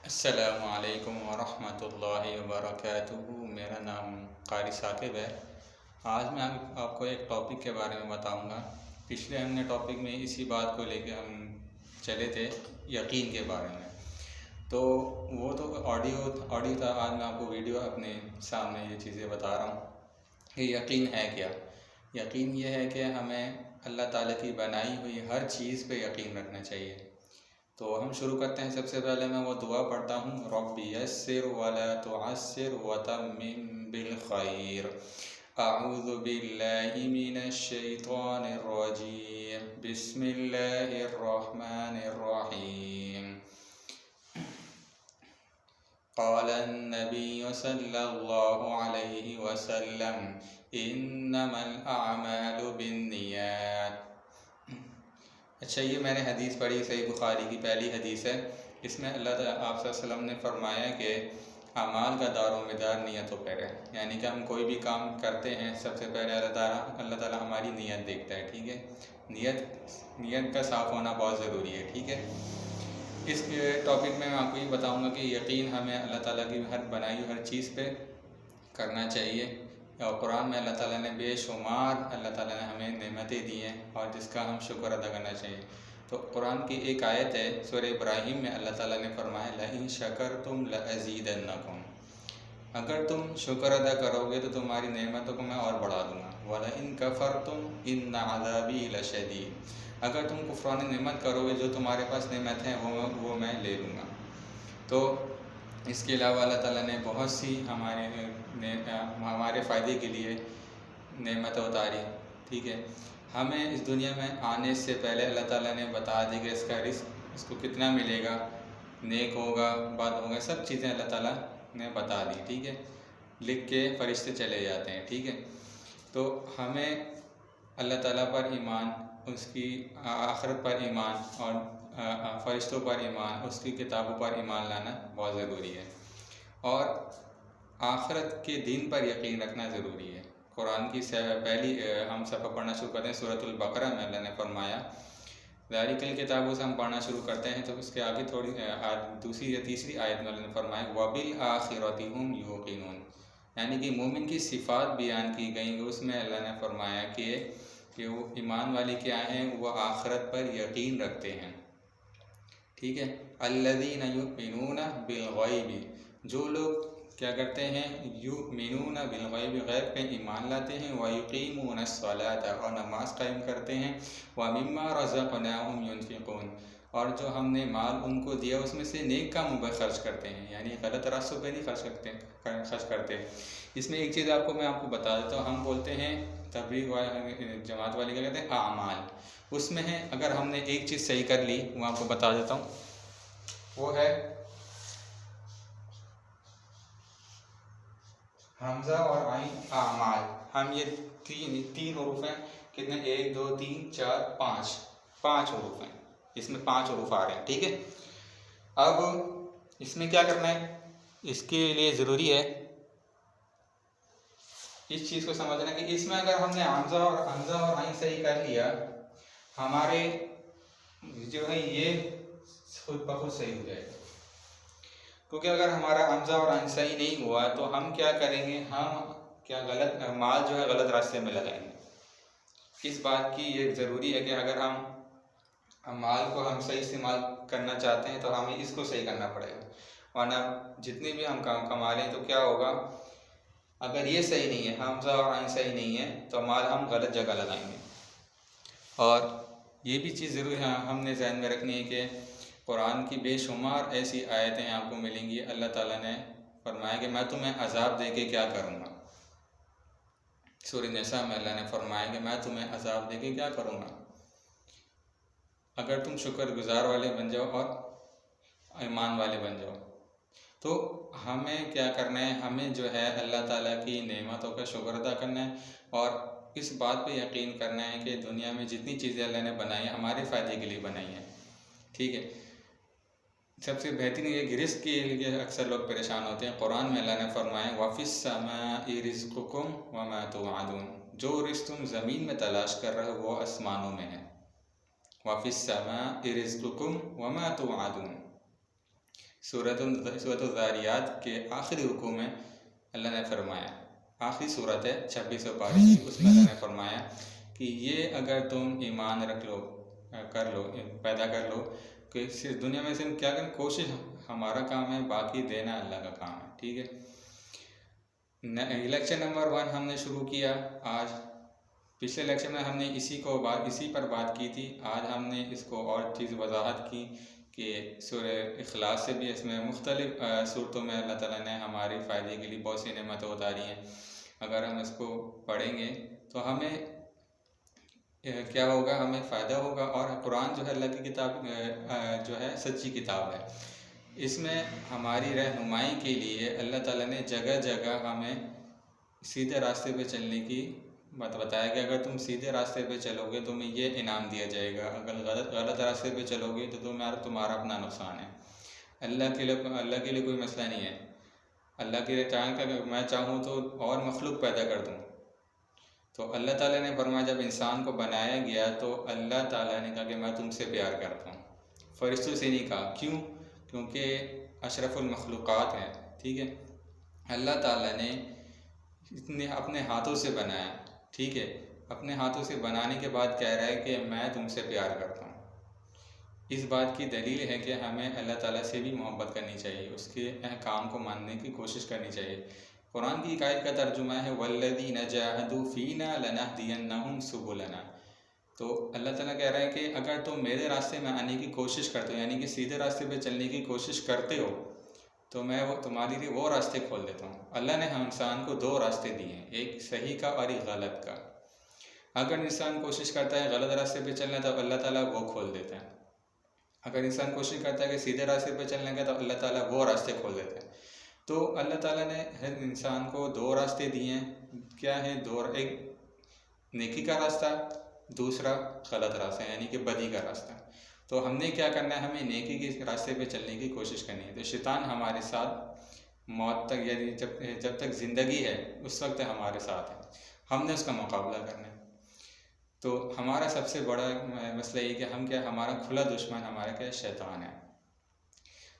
السلام علیکم ورحمۃ اللہ وبرکاتہ۔ میرا نام قاری ثاقب ہے۔ آج میں آپ کو ایک ٹاپک کے بارے میں بتاؤں گا۔ پچھلے ہم نے ٹاپک میں اسی بات کو لے کے ہم چلے تھے، یقین کے بارے میں۔ تو وہ تو آڈیو تھا، آج میں آپ کو ویڈیو اپنے سامنے یہ چیزیں بتا رہا ہوں کہ یقین ہے کیا۔ یقین یہ ہے کہ ہمیں اللہ تعالیٰ کی بنائی ہوئی ہر چیز پہ یقین رکھنا چاہیے۔ تو ہم شروع کرتے ہیں۔ سب سے پہلے میں وہ دعا پڑھتا ہوں، رب یسر ولا تعسر وتمم بالخیر۔ اعوذ باللہ من الشیطان الرجیم، بسم اللہ الرحمن الرحیم۔ قال النبی صلی اللہ علیہ وسلم انما الاعمال بالنیات۔ اچھا، یہ میں نے حدیث پڑھی، صحیح بخاری کی پہلی حدیث ہے۔ اس میں اللہ تعالیٰ آپ صلی اللہ علیہ وسلم نے فرمایا کہ اعمال کا دار و مدار نیتوں پر ہے، یعنی کہ ہم کوئی بھی کام کرتے ہیں سب سے پہلے اللہ تعالیٰ ہماری نیت دیکھتا ہے، ٹھیک ہے۔ نیت کا صاف ہونا بہت ضروری ہے، ٹھیک ہے۔ اس ٹاپک میں آپ کو یہ بتاؤں گا کہ یقین ہمیں اللہ تعالیٰ کی ہر بنائی ہر چیز پہ کرنا چاہیے، اور قرآن میں اللہ تعالیٰ نے بے شمار اللہ تعالیٰ نے ہمیں نعمتیں دی ہیں اور جس کا ہم شکر ادا کرنا چاہیے۔ تو قرآن کی ایک آیت ہے سورہ ابراہیم میں، اللہ تعالیٰ نے فرمایا لئن شکرتم لازیدنکم، اگر تم شکر ادا کرو گے تو تمہاری نعمتوں کو میں اور بڑھا دوں گا، ولئن کفرتم ان عذابی لشدید، اگر تم کفران نعمت کرو گے جو تمہارے پاس نعمت ہیں وہ میں لے لوں گا۔ تو اس کے علاوہ اللہ تعالیٰ نے بہت سی ہمارے فائدے کے لیے نعمت اتاری، ٹھیک ہے۔ ہمیں اس دنیا میں آنے سے پہلے اللہ تعالیٰ نے بتا دی کہ اس کا رزق اس کو کتنا ملے گا، نیک ہوگا بد ہوگا، سب چیزیں اللہ تعالیٰ نے بتا دی، ٹھیک ہے۔ لکھ کے فرشتے چلے جاتے ہیں، ٹھیک ہے۔ تو ہمیں اللہ تعالیٰ پر ایمان، اس کی آخرت پر ایمان اور فرشتوں پر ایمان، اس کی کتابوں پر ایمان لانا بہت ضروری ہے، اور آخرت کے دن پر یقین رکھنا ضروری ہے۔ قرآن کی پہلی ہم صفحہ پڑھنا شروع کرتے ہیں سورۃ البقرہ میں، اللہ نے فرمایا ذالک الکتاب سے ہم پڑھنا شروع کرتے ہیں تو اس کے آگے تھوڑی دوسری یا تیسری آیت میں اللہ نے فرمایا وبالآخرۃ ھم یوقنون، یعنی کہ مومن کی صفات بیان کی گئیں۔ اس میں اللہ نے فرمایا کہ وہ ایمان والے کیا ہیں، وہ آخرت پر یقین رکھتے ہیں، ٹھیک ہے۔ الذین یؤمنون بالغیب، جو لوگ کیا کرتے ہیں، یؤمنون بالغیب، غیب پہ ایمان لاتے ہیں، ویقیمون الصلاۃ، اور نماز قائم کرتے ہیں، ومما رزقناہم ینفقون، اور جو ہم نے مال ان کو دیا اس میں سے نیک کاموں پر خرچ کرتے ہیں، یعنی غلط راستوں پہ نہیں خرچ کرتے۔ اس میں ایک چیز میں آپ کو بتا دیتا ہوں، ہم بولتے ہیں تبلیغ جماعت والے کیا کہتے ہیں، اعمال، اس میں ہے اگر ہم نے ایک چیز صحیح کر لی، وہ آپ کو بتا دیتا ہوں، وہ ہے حمزہ اور عین اعمال۔ ہم یہ تین حروف ہیں، کتنے، 1 2 3 4 5 حروف ہیں، اس میں 5 حروف آ رہے ہیں، ٹھیک ہے۔ اب اس میں کیا کرنا ہے، اس کے لیے ضروری ہے اس چیز کو سمجھنا کہ اس میں اگر ہم نے حمزہ اور عین صحیح کر لیا، ہمارے جو ہے یہ خود بخود صحیح ہو جائے گا، کیونکہ اگر ہمارا حمزہ اور عین صحیح نہیں ہوا تو ہم کیا کریں گے، ہم کیا غلط مال جو ہے غلط راستے میں لگائیں گے۔ اس بات کی یہ ضروری ہے کہ اگر ہم مال کو ہم صحیح استعمال کرنا چاہتے ہیں تو ہمیں اس کو صحیح کرنا پڑے گا، ورنہ جتنے بھی ہم کام کما لیں تو کیا ہوگا، اگر یہ صحیح نہیں ہے، حمزہ اور عین صحیح نہیں ہے تو مال ہم غلط جگہ لگائیں گے۔ اور یہ بھی چیز ضروری ہے ہم نے ذہن میں رکھنی ہے کہ قرآن کی بے شمار ایسی آیتیں آپ کو ملیں گی، اللہ تعالیٰ نے فرمایا کہ میں تمہیں عذاب دے کے کیا کروں گا۔ سورہ نساء میں اللہ نے فرمایا کہ میں تمہیں عذاب دے کے کیا کروں گا، اگر تم شکر گزار والے بن جاؤ اور ایمان والے بن جاؤ۔ تو ہمیں کیا کرنا ہے، ہمیں جو ہے اللہ تعالیٰ کی نعمتوں کا شکر ادا کرنا ہے، اور اس بات پہ یقین کرنا ہے کہ دنیا میں جتنی چیزیں اللہ نے بنائی ہیں ہمارے فائدے کے لیے بنائی ہیں، ٹھیک ہے۔ سب سے بہترین یہ کہ رزق کے لیے اکثر لوگ پریشان ہوتے ہیں۔ قرآن میں اللہ نے فرمایا وَفِي السَّمَاءِ رِزْقُكُمْ وَمَا تُوعَدُونَ، جو رزق تم زمین میں تلاش کر رہے ہو وہ آسمانوں میں ہے۔ وَفِي السَّمَاءِ رِزْقُكُمْ وَمَا تُوعَدُونَ، سورۃ الذاریات کے آخری رکوع میں اللہ نے فرمایا، آخری صورت ہے 26 پارے کی، اس میں اللہ نے فرمایا کہ یہ اگر تم ایمان رکھ لو، کر لو، پیدا کر لو کہ صرف دنیا میں سے کیا کریں، کوشش ہمارا کام ہے، باقی دینا اللہ کا کام ہے، ٹھیک ہے۔ لیکچر نمبر 1 ہم نے شروع کیا آج۔ پچھلے لیکچر میں ہم نے اسی پر بات کی تھی۔ آج ہم نے اس کو اور چیز وضاحت کی کہ سورہ اخلاص سے بھی اس میں مختلف صورتوں میں اللہ تعالیٰ نے ہمارے فائدے کے لیے بہت سی نعمتیں اتاری ہیں۔ اگر ہم اس کو پڑھیں گے تو ہمیں کیا ہوگا، ہمیں فائدہ ہوگا۔ اور قرآن جو ہے اللہ کی کتاب جو ہے سچی کتاب ہے، اس میں ہماری رہنمائی کے لیے اللہ تعالیٰ نے جگہ جگہ ہمیں سیدھے راستے پہ چلنے کی بات بتایا کہ اگر تم سیدھے راستے پہ چلو گے تمہیں یہ انعام دیا جائے گا، اگر غلط راستے پہ چلو گے تو تمہارا اپنا نقصان ہے۔ اللہ کے لیے کوئی مسئلہ نہیں ہے۔ اللہ کے لیے چاہیں کہ میں چاہوں تو اور مخلوق پیدا کر دوں، تو اللہ تعالیٰ نے فرمایا جب انسان کو بنایا گیا تو اللہ تعالیٰ نے کہا کہ میں تم سے پیار کرتا ہوں، فرشتوں سے نہیں کہا۔ کیوں؟ کیونکہ اشرف المخلوقات ہیں، ٹھیک ہے۔ اللہ تعالیٰ نے اپنے ہاتھوں سے بنایا، ٹھیک ہے، اپنے ہاتھوں سے بنانے کے بعد کہہ رہا ہے کہ میں تم سے پیار کرتا ہوں۔ اس بات کی دلیل ہے کہ ہمیں اللہ تعالیٰ سے بھی محبت کرنی چاہیے، اس کے احکام کو ماننے کی کوشش کرنی چاہیے۔ قرآن کی ایک آیت کا ترجمہ ہے وَالَّذِينَ جَاهَدُوا فِينَا لَنَهْدِيَنَّهُمْ سُبُلَنَا۔ تو اللہ تعالیٰ کہہ رہا ہے کہ اگر تم میرے راستے میں آنے کی کوشش کرتے ہو، یعنی کہ سیدھے راستے پہ چلنے کی کوشش کرتے ہو، تو میں تمہارے لیے وہ راستے کھول دیتا ہوں۔ اللہ نے ہم انسان کو 2 راستے دیے ہیں، ایک صحیح کا اور ایک غلط کا۔ اگر انسان کوشش کرتا ہے غلط راستے پہ چلنا تو اللہ تعالیٰ وہ کھول دیتا ہے، اگر انسان کوشش کرتا ہے کہ سیدھے راستے پہ چلنے کا تو اللہ تعالیٰ وہ راستے کھول دیتا ہے۔ تو اللہ تعالیٰ نے ہر انسان کو 2 راستے دیے ہیں۔ کیا ہے 2؟ ایک نیکی کا راستہ، دوسرا غلط راستہ یعنی کہ بدی کا راستہ۔ تو ہم نے کیا کرنا ہے، ہمیں نیکی کے راستے پہ چلنے کی کوشش کرنی ہے۔ تو شیطان ہمارے ساتھ موت تک، یعنی جب تک زندگی ہے اس وقت ہمارے ساتھ ہے، ہم نے اس کا مقابلہ کرنا ہے۔ تو ہمارا سب سے بڑا مسئلہ یہ کہ ہمارا کھلا دشمن ہمارا کیا شیطان ہے۔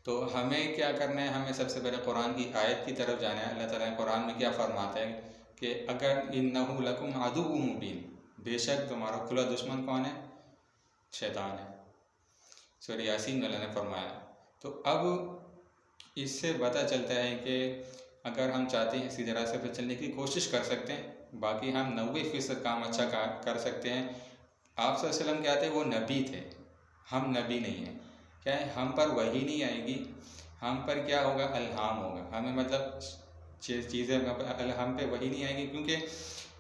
تو ہمیں کیا کرنا ہے، ہمیں سب سے پہلے قرآن کی آیت کی طرف جانا ہے۔ اللہ تعالیٰ نے قرآن میں کیا فرماتا ہے کہ اگر اِنَّهُ لَكُمْ عَدُوٌّ مُّبِينٌ، بے شک تمہارا کھلا دشمن کون ہے؟ شیطان ہے۔ سورہ یاسین میں اللہ نے فرمایا۔ تو اب اس سے پتہ چلتا ہے کہ اگر ہم چاہتے ہیں سیدھے راستے پہ چلنے کی کوشش کر سکتے ہیں، باقی ہم 90% کام اچھا کر سکتے ہیں۔ آپ صلی اللہ علیہ وسلم کیا تھے؟ وہ نبی تھے، ہم نبی نہیں ہیں۔ کیا ہے، ہم پر وحی نہیں آئے گی، ہم پر کیا ہوگا؟ الہام ہوگا۔ ہمیں مطلب چیزیں ہم پہ وحی نہیں آئے گی، کیونکہ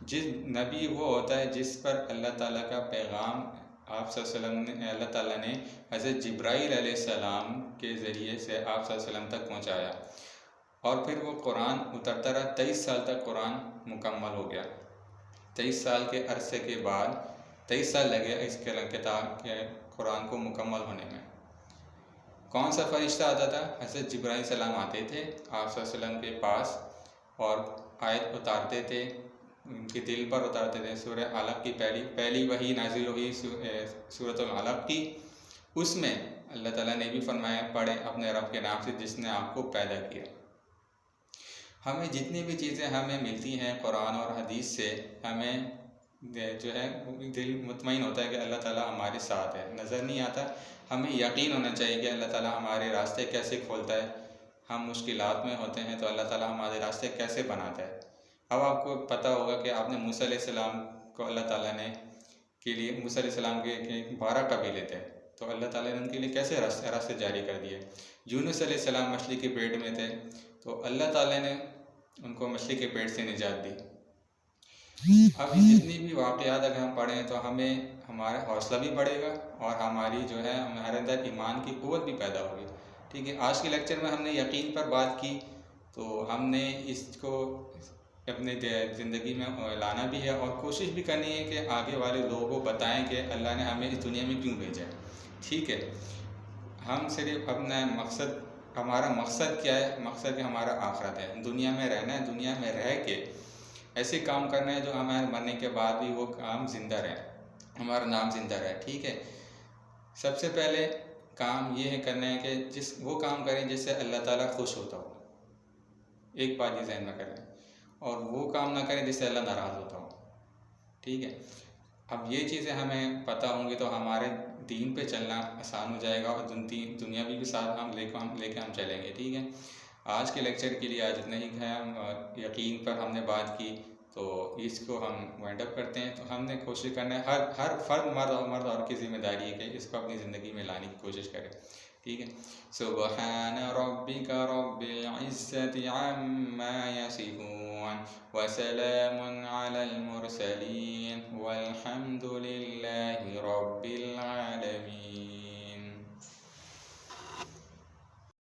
جس نبی وہ ہوتا ہے جس پر اللہ تعالیٰ کا پیغام آپ صلی اللہ علیہ وسلم نے، اللہ تعالیٰ نے حضرت جبرائیل علیہ السلام کے ذریعے سے آپ صلی اللہ علیہ وسلم تک پہنچایا، اور پھر وہ قرآن اترتا رہا۔ 23 سال تک قرآن مکمل ہو گیا۔ 23 سال کے عرصے کے بعد 23 سال لگے اس کتاب کے قرآن کو مکمل ہونے میں۔ کون سا فرشتہ آتا تھا؟ حضرت جبرائیل علیہ السلام آتے تھے آپ صلی اللہ علیہ وسلم کے پاس اور آیت اتارتے تھے، ان کے دل پر اتارتے تھے۔ سورہ علق کی پہلی وحی نازل ہوئی سورۃ العلق کی، اس میں اللہ تعالیٰ نے بھی فرمایا پڑھیں اپنے رب کے نام سے جس نے آپ کو پیدا کیا۔ ہمیں جتنی بھی چیزیں ہمیں ملتی ہیں قرآن اور حدیث سے، ہمیں جو ہے دل مطمئن ہوتا ہے کہ اللہ تعالیٰ ہمارے ساتھ ہے۔ نظر نہیں آتا، ہمیں یقین ہونا چاہیے کہ اللہ تعالیٰ ہمارے راستے کیسے کھولتا ہے۔ ہم مشکلات میں ہوتے ہیں تو اللہ تعالیٰ ہمارے راستے کیسے بناتا ہے۔ اب آپ کو پتہ ہوگا کہ آپ نے موسیٰ علیہ السلام کو اللہ تعالیٰ نے کے لیے، موسیٰ علیہ السلام کے 12 قبیلے تھے، تو اللہ تعالیٰ نے ان کے لیے کیسے راستے جاری کر دیے۔ یونس علیہ السلام مچھلی کے پیٹ میں تھے، تو اللہ تعالیٰ نے ان کو مچھلی کے پیٹ سے نجات دی۔ اب جتنی بھی واقعات اگر ہم پڑھیں تو ہمیں ہمارا حوصلہ بھی بڑھے گا اور ہماری جو ہے ہمارے اندر ایمان کی قوت بھی پیدا ہوگی، ٹھیک ہے۔ آج کے لیکچر میں ہم نے یقین پر بات کی، تو ہم نے اس کو اپنے زندگی میں لانا بھی ہے اور کوشش بھی کرنی ہے کہ آگے والے لوگوں کو بتائیں کہ اللہ نے ہمیں اس دنیا میں کیوں بھیجا ہے، ٹھیک ہے۔ ہم صرف اپنا ہمارا مقصد کیا ہے؟ مقصد کہ ہمارا آخرت ہے، دنیا میں رہنا ہے، دنیا میں رہ کے ایسے کام کرنا ہے جو ہمارے مرنے کے بعد بھی وہ کام زندہ رہے، ہمارا نام زندہ رہے، ٹھیک ہے۔ سب سے پہلے کام یہ ہے کرنا ہے کہ وہ کام کریں جس سے اللہ تعالیٰ خوش ہوتا ہو، ایک بات یہ ذہن میں کریں، اور وہ کام نہ کریں جس سے اللہ ناراض ہوتا ہو، ٹھیک ہے۔ اب یہ چیزیں ہمیں پتہ ہوں گی تو ہمارے دین پہ چلنا آسان ہو جائے گا، اور دنیاوی بھی ساتھ ہم لے کے ہم چلیں گے، ٹھیک ہے۔ آج کے لیکچر کے لیے آج اتنا ہی ہے، یقین پر ہم نے بات کی تو اس کو ہم وائنڈ اپ کرتے ہیں۔ تو ہم نے کوشش کرنا ہے، ہر فرد مرد اور کی ذمہ داری ہے کہ اس کو اپنی زندگی میں لانے کی کوشش کرے، ٹھیک ہے۔ سبحان ربک رب العزت عما یصفون وسلام علی المرسلین والحمد للہ رب العالمین۔